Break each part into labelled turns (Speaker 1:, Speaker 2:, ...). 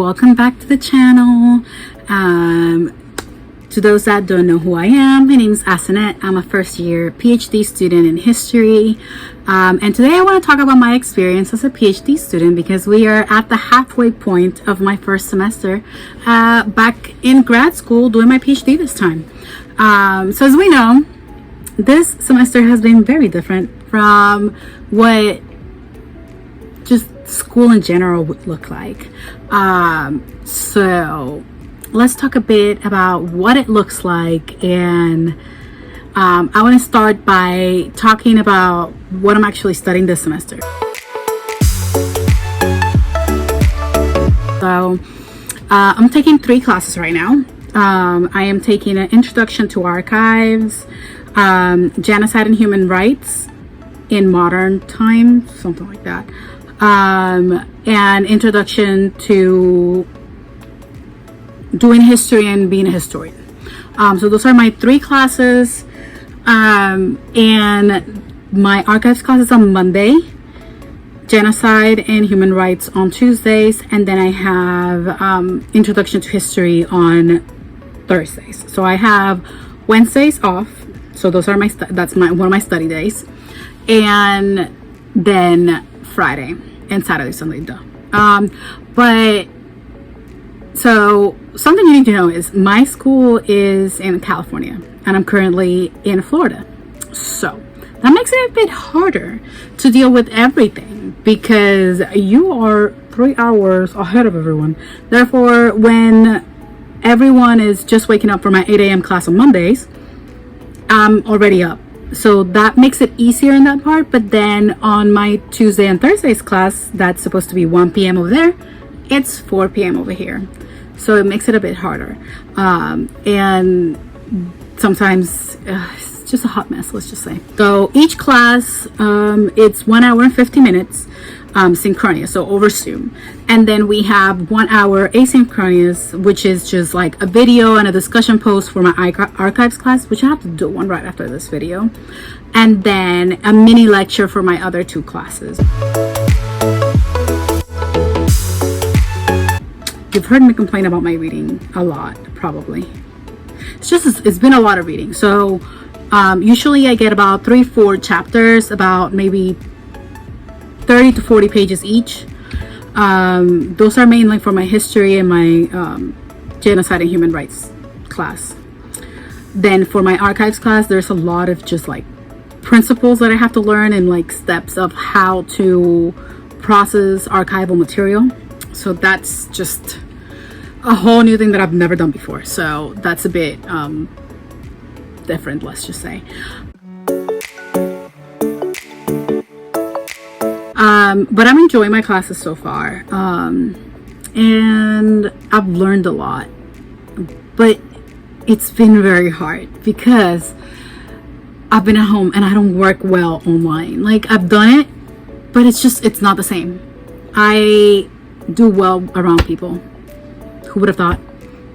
Speaker 1: welcome back to the channel. To those that don't know who I am, my name is Asanette. I'm a first year PhD student in history, and today I want to talk about my experience as a PhD student because we are at the halfway point of my first semester back in grad school doing my PhD this time. So as we know, this semester has been very different from what just school in general would look like. So let's talk a bit about what it looks like, and I want to start by talking about what I'm actually studying this semester. So I'm taking 3 classes right now. I am taking an Introduction to Archives, Genocide and Human Rights in Modern Times, something like that, and Introduction to Doing History and Being a Historian. So those are my 3 classes, and my archives class is on Monday, Genocide and Human Rights on Tuesdays, and then I have Introduction to History on Thursdays. So I have Wednesdays off, so those are one of my study days, and then Friday and Saturday, Sunday, but so something you need to know is my school is in California and I'm currently in Florida. So that makes it a bit harder to deal with everything because you are 3 hours ahead of everyone. Therefore, when everyone is just waking up for my 8 a.m. class on Mondays, I'm already up. So that makes it easier in that part. But then on my Tuesday and Thursdays class, that's supposed to be 1 p.m. over there, it's 4 p.m. over here. So it makes it a bit harder, and sometimes it's just a hot mess, let's just say. So each class, it's 1 hour and 50 minutes synchronous, so over Zoom, and then we have 1 hour asynchronous, which is just like a video and a discussion post for my archives class, which I have to do one right after this video, and then a mini lecture for my other 2 classes. You've heard me complain about my reading a lot, probably. It's been a lot of reading. So usually I get about 3-4 chapters, about maybe 30 to 40 pages each. Those are mainly for my history and my genocide and human rights class. Then for my archives class, there's a lot of just like principles that I have to learn and like steps of how to process archival material. So that's just a whole new thing that I've never done before. So that's a bit different, let's just say. But I'm enjoying my classes so far. And I've learned a lot. But it's been very hard because I've been at home and I don't work well online. Like, I've done it, but it's not the same. I do well around people. Who would have thought?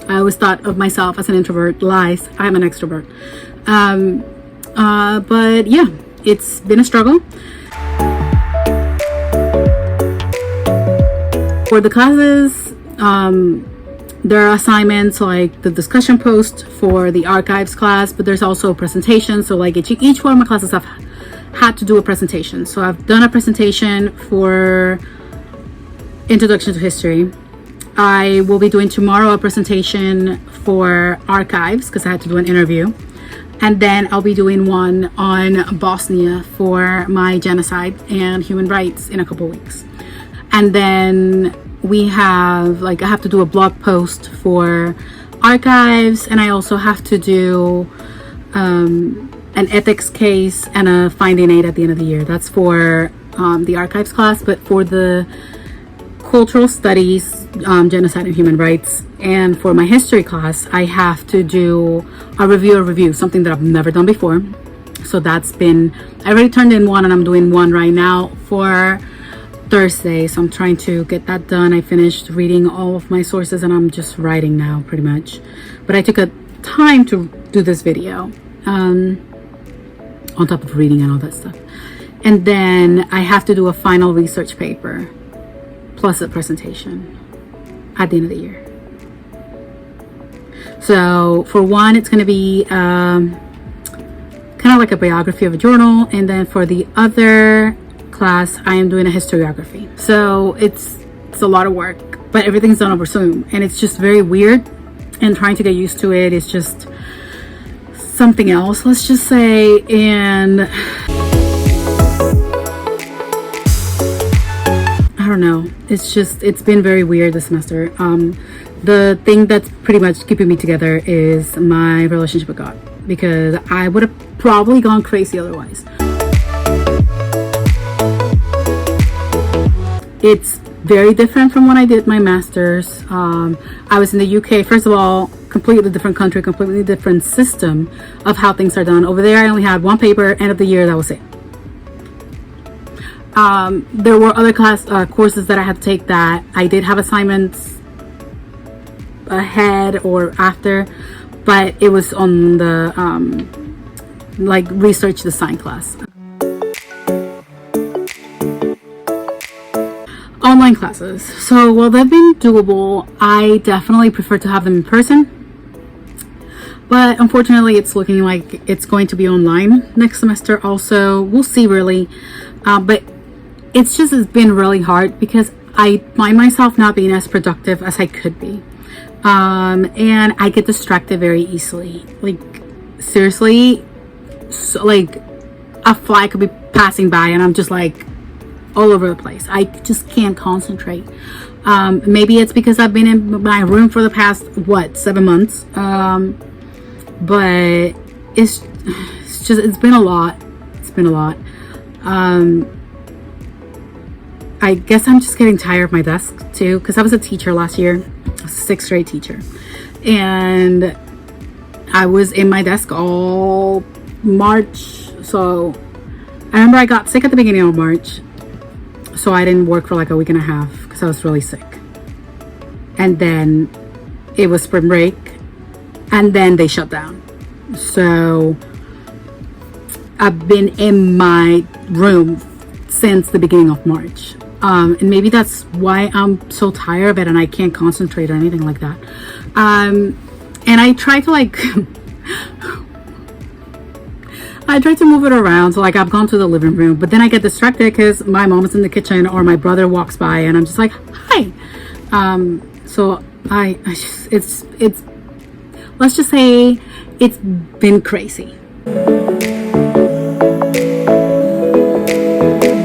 Speaker 1: I always thought of myself as an introvert. Lies. I'm an extrovert. But yeah, it's been a struggle. For the classes, there are assignments like the discussion post for the archives class, but there's also a presentation. So like each one of my classes I've had to do a presentation. So I've done a presentation for Introduction to History. I will be doing tomorrow a presentation for archives because I had to do an interview, and then I'll be doing one on Bosnia for my genocide and human rights in a couple weeks. And then we have I have to do a blog post for archives, and I also have to do an ethics case and a finding aid at the end of the year. That's for the archives class, but for the cultural studies, genocide and human rights, and for my history class, I have to do a review, something that I've never done before. So I already turned in one, and I'm doing one right now for Thursday. So I'm trying to get that done. I finished reading all of my sources and I'm just writing now pretty much. But I took a time to do this video on top of reading and all that stuff. And then I have to do a final research paper plus a presentation. at the end of the year. So for one, it's going to be kind of like a biography of a journal, and then for the other class I am doing a historiography. So it's a lot of work, but everything's done over Zoom, and it's just very weird, and trying to get used to it is just something else, let's just say. And I don't know, it's been very weird this semester. The thing that's pretty much keeping me together is my relationship with God, because I would have probably gone crazy otherwise. It's very different from when I did my master's. I was in the UK. First of all, completely different country, completely different system of how things are done. Over there, I only had one paper, end of the year, that was it. There were other courses that I had to take that I did have assignments ahead or after, but it was on the like research design class. Online classes. So while they've been doable, I definitely prefer to have them in person. But unfortunately, it's looking like it's going to be online next semester also. We'll see, really. But it's been really hard because I find myself not being as productive as I could be. And I get distracted very easily. Like, seriously, so, like, a fly could be passing by and I'm just like all over the place. I just can't concentrate. Maybe it's because I've been in my room for the past 7 months. But it's been a lot. I guess I'm just getting tired of my desk too, because I was a teacher last year, a 6th grade teacher, and I was in my desk all March. So I remember I got sick at the beginning of March, so I didn't work for like a week and a half because I was really sick. And then it was spring break, and then they shut down. So I've been in my room since the beginning of March. And maybe that's why I'm so tired of it and I can't concentrate or anything like that. And I try to I try to move it around. So like I've gone to the living room, but then I get distracted because my mom is in the kitchen or my brother walks by and I'm just like, hi. So it's let's just say it's been crazy.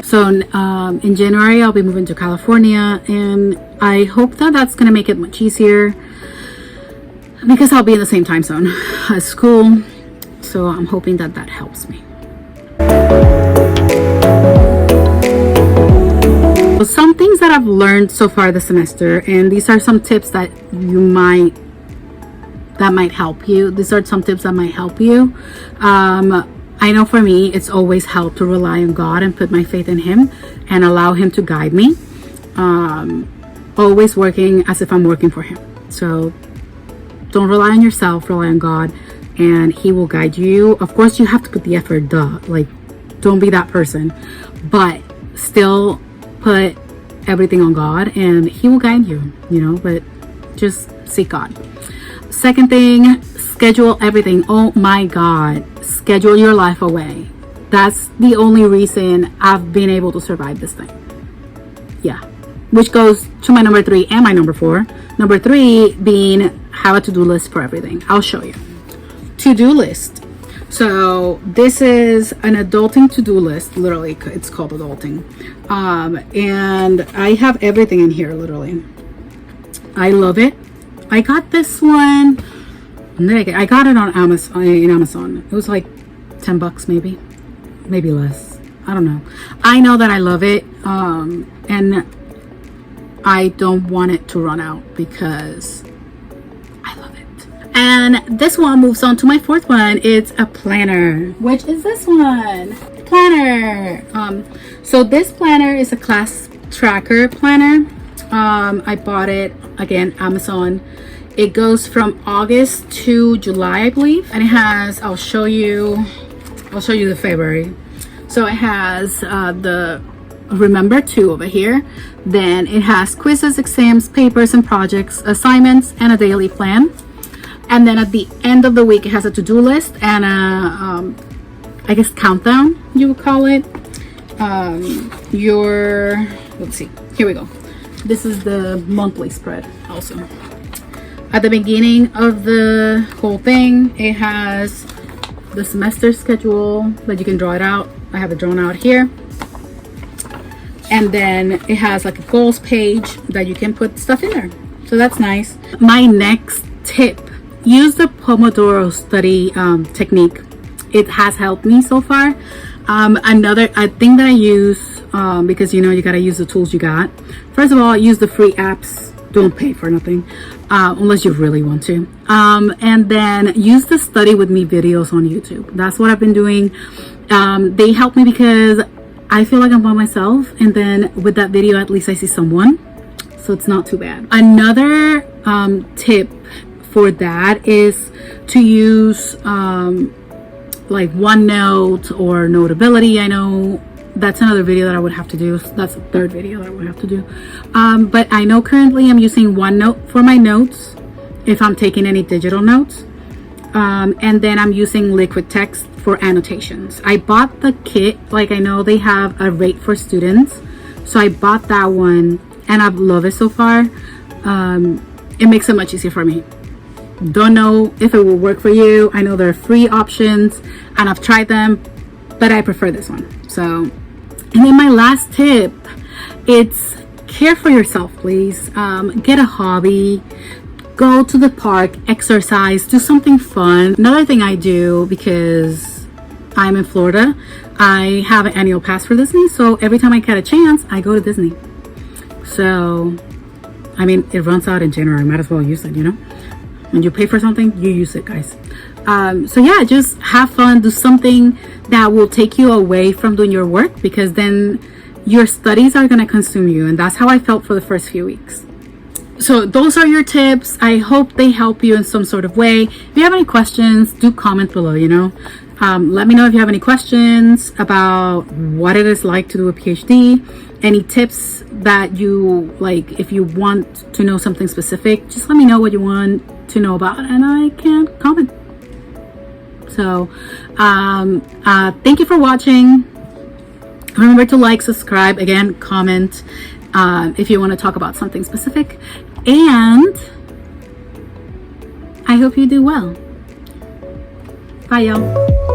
Speaker 1: So in January, I'll be moving to California, and I hope that that's going to make it much easier because I'll be in the same time zone as school. So I'm hoping that that helps me. So some things that I've learned so far this semester, and these are some tips that might help you. These are some tips that might help you. I know for me, it's always helped to rely on God and put my faith in Him and allow Him to guide me. Always working as if I'm working for Him. So don't rely on yourself, rely on God, and He will guide you. Of course, you have to put the effort, like, don't be that person, but still put everything on God and He will guide you, but just seek God. Second thing, schedule everything. Oh my God, schedule your life away. That's the only reason I've been able to survive this thing. Yeah, which goes to my number 3 and my number 4. Number 3 being have a to-do list for everything. I'll show you. To-do list. So this is an adulting to-do list. Literally, it's called adulting. And I have everything in here, literally. I love it. I got this one. I got it on Amazon. It was like $10 maybe less. I don't know. I know that I love it, and I don't want it to run out because I love it. And this one moves on to my 4th one. It's a planner, which is this one, planner. So this planner is a class tracker planner. I bought it, again, Amazon. It goes from August to July, I believe. And it has, I'll show you the February. So it has the remember to over here. Then it has quizzes, exams, papers and projects, assignments, and a daily plan. And then at the end of the week, it has a to-do list and a, I guess, countdown, you would call it. Let's see, here we go. This is the monthly spread also. At the beginning of the whole thing, it has the semester schedule that you can draw it out. I have it drawn out here. And then it has like a goals page that you can put stuff in there. So that's nice. My next tip, use the Pomodoro study technique. It has helped me so far. Another thing that I use, because you know you gotta use the tools you got. First of all, use the free apps. Don't pay for nothing unless you really want to. And then use the study with me videos on YouTube. That's what I've been doing. They help me because I feel like I'm by myself, and then with that video at least I see someone, so it's not too bad. Another tip for that is to use like OneNote or Notability. I know that's another video that I would have to do. That's the third video that I would have to do. But I know currently I'm using OneNote for my notes if I'm taking any digital notes. And then I'm using Liquid Text for annotations. I bought the kit, like I know they have a rate for students, so I bought that one and I love it so far. It makes it much easier for me. Don't know if it will work for you. I know there are free options and I've tried them, but I prefer this one. So, and then my last tip, it's care for yourself, please. Get a hobby. Go to the park, exercise, do something fun. Another thing I do, because I'm in Florida, I have an annual pass for Disney. So every time I get a chance, I go to Disney. So, I mean, it runs out in January. Might as well use it, you know? When you pay for something, you use it, guys. So yeah, just have fun. Do something that will take you away from doing your work, because then your studies are going to consume you. And that's how I felt for the first few weeks. So those are your tips. I hope they help you in some sort of way. If you have any questions, do comment below, you know. Let me know if you have any questions about what it is like to do a PhD, any tips that you like. If you want to know something specific, just let me know what you want to know about and I can comment. So thank you for watching. Remember to like, subscribe, again, comment if you want to talk about something specific, and I hope you do well. Bye, y'all.